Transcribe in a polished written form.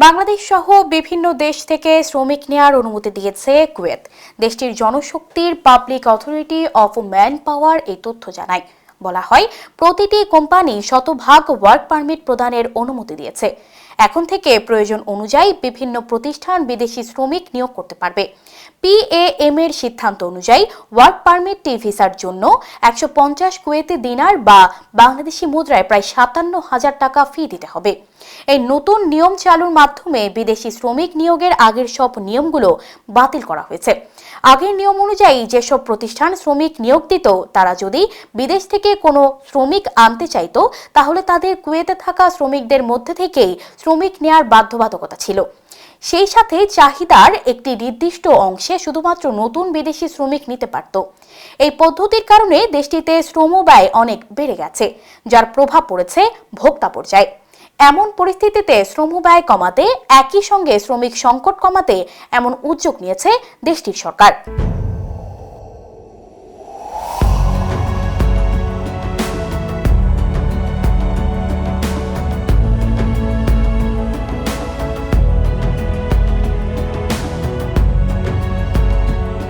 বাংলাদেশ সহ বিভিন্ন দেশ থেকে শ্রমিক নেওয়ার অনুমতি দিয়েছে কুয়েত। দেশটির জনশক্তির public authority of man power এই তথ্য জানায়। বলা হয়, প্রতিটি কোম্পানি শতভাগ ওয়ার্ক পারমিট প্রদানের অনুমতি দিয়েছে। এখন থেকে প্রয়োজন অনুযায়ী বিভিন্ন প্রতিষ্ঠান বিদেশি শ্রমিক নিয়োগ করতে পারবে। পিএএম এর সিদ্ধান্ত অনুযায়ী ওয়ার্ক পারমিটটি ভিসার জন্য 150 কুয়েতি দিনার বা বাংলাদেশি মুদ্রায় প্রায় 57,000 টাকা ফি দিতে হবে। এই নতুন নিয়ম চালুর মাধ্যমে বিদেশি শ্রমিক নিয়োগের আগের সব নিয়মগুলো বাতিল করা হয়েছে। আগের নিয়ম অনুযায়ী যেসব প্রতিষ্ঠান শ্রমিক নিয়োগ দিত, তারা যদি বিদেশ থেকে কোনো শ্রমিক আনতে চাইতো, তাহলে তাদের কুয়েতে থাকা শ্রমিকদের মধ্যে থেকেই শ্রমিক নেয়ার বাধ্যবাধকতা ছিল। সেই সাথে চাহিদার একটি নির্দিষ্ট অংশে শুধুমাত্র নতুন বিদেশি শ্রমিক নিতে পারত। এই পদ্ধতির কারণে দেশটিতে শ্রম ব্যয় অনেক বেড়ে গেছে, যার প্রভাব পড়েছে ভোক্তা পর্যায়ে। এমন পরিস্থিতিতে শ্রম ব্যয় কমাতে, একই সঙ্গে শ্রমিক সংকট কমাতে এমন উদ্যোগ নিয়েছে দেশটির সরকার।